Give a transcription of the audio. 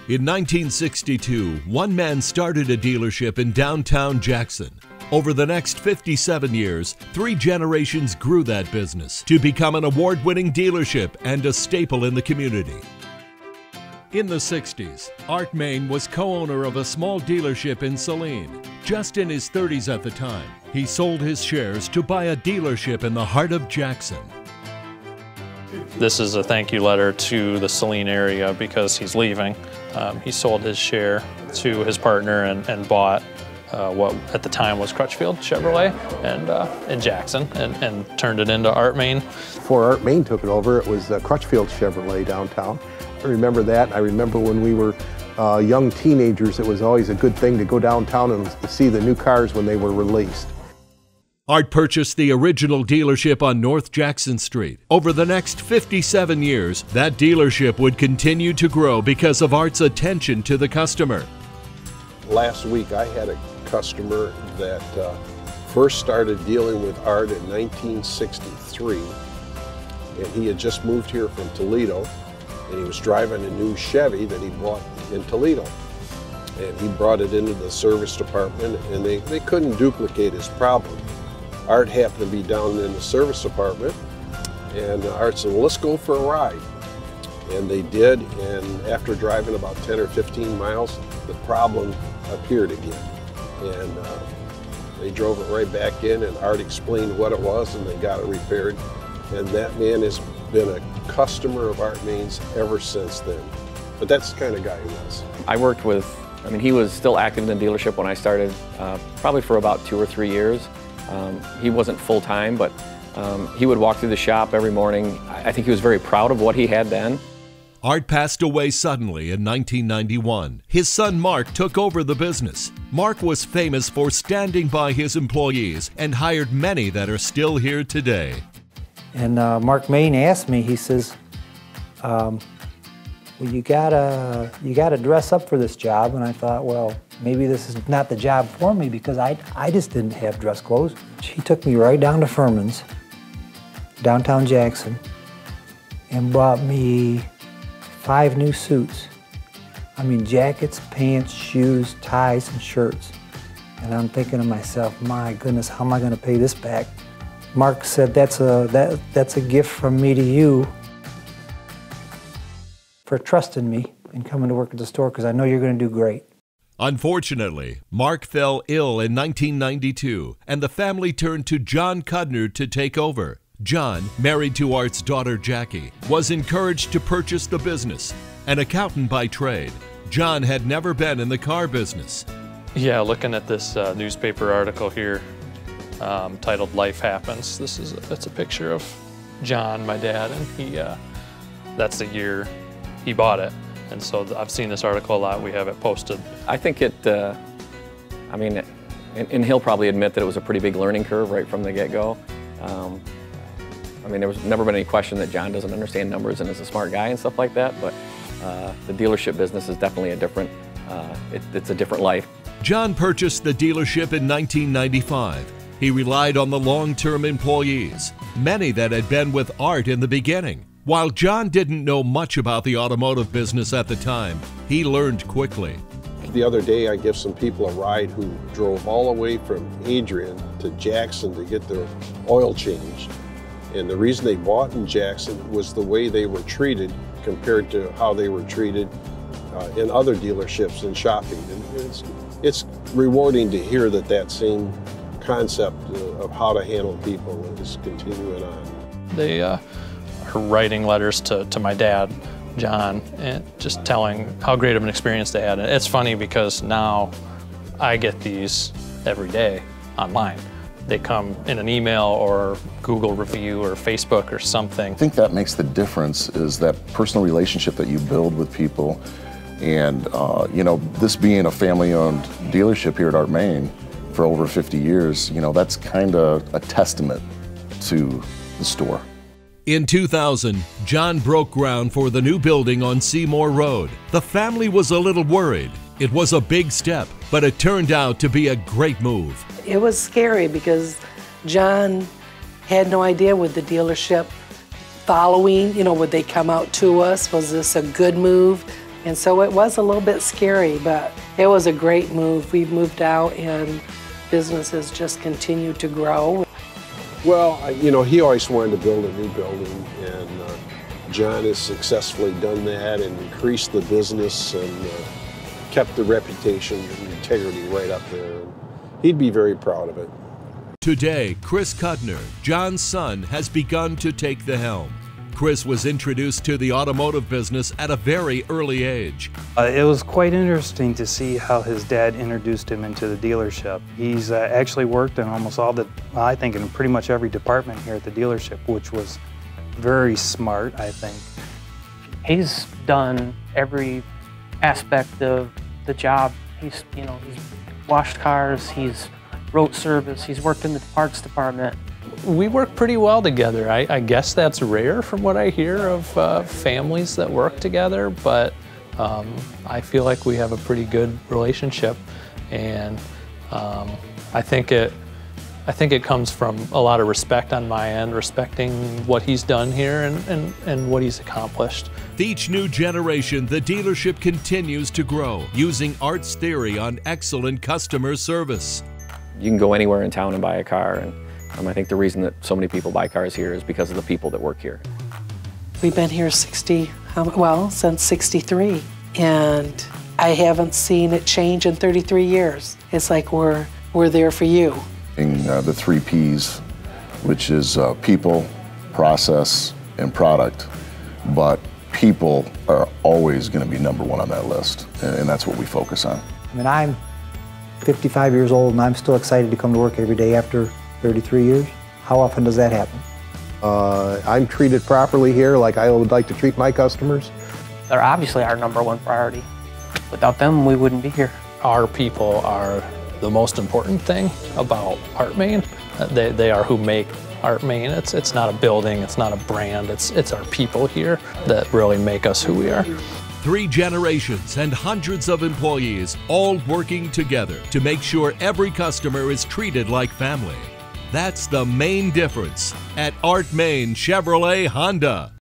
In 1962, one man started a dealership in downtown Jackson. Over the next 57 years, 3 generations grew that business to become an award-winning dealership and a staple in the community. In the 60s, Art Moehn was co-owner of a small dealership in Saline. Just in his 30s at the time, he sold his shares to buy a dealership in the heart of Jackson. This is a thank you letter to the Saline area because he's leaving. He sold his share to his partner and bought what at the time was Crutchfield Chevrolet in Jackson and turned it into Art Moehn. Before Art Moehn took it over, it was Crutchfield Chevrolet downtown. I remember that. I remember when we were young teenagers, it was always a good thing to go downtown and see the new cars when they were released. Art purchased the original dealership on North Jackson Street. Over the next 57 years, that dealership would continue to grow because of Art's attention to the customer. Last week I had a customer that first started dealing with Art in 1963, and he had just moved here from Toledo, and he was driving a new Chevy that he bought in Toledo. And he brought it into the service department, and they couldn't duplicate his problem. Art happened to be down in the service department, and Art said, well, let's go for a ride. And they did, and after driving about 10 or 15 miles, the problem appeared again. And they drove it right back in, and Art explained what it was, and they got it repaired. And that man has been a customer of Art Moehn's ever since then. But that's the kind of guy he was. I worked with, he was still active in the dealership when I started, probably for about 2 or 3 years. He wasn't full-time, but he would walk through the shop every morning. I think he was very proud of what he had then. Art passed away suddenly in 1991. His son Mark took over the business. Mark was famous for standing by his employees and hired many that are still here today. And Mark Moehn asked me, he says, well, you gotta dress up for this job. And I thought, well, maybe this is not the job for me because I just didn't have dress clothes. He took me right down to Furman's, downtown Jackson, and bought me 5 new suits. Jackets, pants, shoes, ties, and shirts. And I'm thinking to myself, my goodness, how am I gonna pay this back? Mark said, that's a gift from me to you for trusting me and coming to work at the store because I know you're gonna do great. Unfortunately, Mark fell ill in 1992, and the family turned to John Cudner to take over. John, married to Art's daughter Jackie, was encouraged to purchase the business. An accountant by trade, John had never been in the car business. Yeah, looking at this newspaper article here titled "Life Happens." It's a picture of John, my dad, and that's the year he bought it. And so I've seen this article a lot. We have it posted. I think and he'll probably admit that it was a pretty big learning curve right from the get-go. There was never been any question that John doesn't understand numbers and is a smart guy and stuff like that, but the dealership business is definitely it's a different life. John purchased the dealership in 1995. He relied on the long-term employees, many that had been with Art in the beginning. While John didn't know much about the automotive business at the time, he learned quickly. The other day I gave some people a ride who drove all the way from Adrian to Jackson to get their oil changed. And the reason they bought in Jackson was the way they were treated compared to how they were treated in other dealerships and shopping. And it's rewarding to hear that same concept of how to handle people is continuing on. They are writing letters to my dad, John, and just telling how great of an experience they had. And it's funny because now I get these every day online. They come in an email or Google review or Facebook or something. I think that makes the difference, is that personal relationship that you build with people. And this being a family-owned dealership here at Art Moehn for over 50 years, that's kind of a testament to the store. In 2000, John broke ground for the new building on Seymour Road. The family was a little worried. It was a big step, but it turned out to be a great move. It was scary because John had no idea with the dealership following, would they come out to us? Was this a good move? And so it was a little bit scary, but it was a great move. We moved out and business has just continued to grow. Well, you know, he always wanted to build a new building, and John has successfully done that and increased the business and kept the reputation and integrity right up there. He'd be very proud of it. Today, Chris Cudner, John's son, has begun to take the helm. Chris was introduced to the automotive business at a very early age. It was quite interesting to see how his dad introduced him into the dealership. He's actually worked in almost all the, I think in pretty much every department here at the dealership, which was very smart, I think. He's done every aspect of the job. He's washed cars, he's wrote service, he's worked in the parts department. We work pretty well together. I guess that's rare from what I hear of families that work together, but I feel like we have a pretty good relationship, and I think it comes from a lot of respect on my end, respecting what he's done here and what he's accomplished. With each new generation, the dealership continues to grow, using Art's theory on excellent customer service. You can go anywhere in town and buy a car, and I think the reason that so many people buy cars here is because of the people that work here. We've been here since '63, and I haven't seen it change in 33 years. It's like we're there for you. The 3 Ps, which is people, process, and product. But people are always going to be number 1 on that list, and that's what we focus on. I mean, I'm 55 years old and I'm still excited to come to work every day after 33 years. How often does that happen? I'm treated properly here like I would like to treat my customers. They're obviously our #1 priority. Without them, we wouldn't be here. Our people are the most important thing about Art Moehn. They are who make Art Moehn. It's not a building, it's not a brand, it's our people here that really make us who we are. 3 generations and hundreds of employees all working together to make sure every customer is treated like family. That's the main difference at Art Moehn Chevrolet Honda.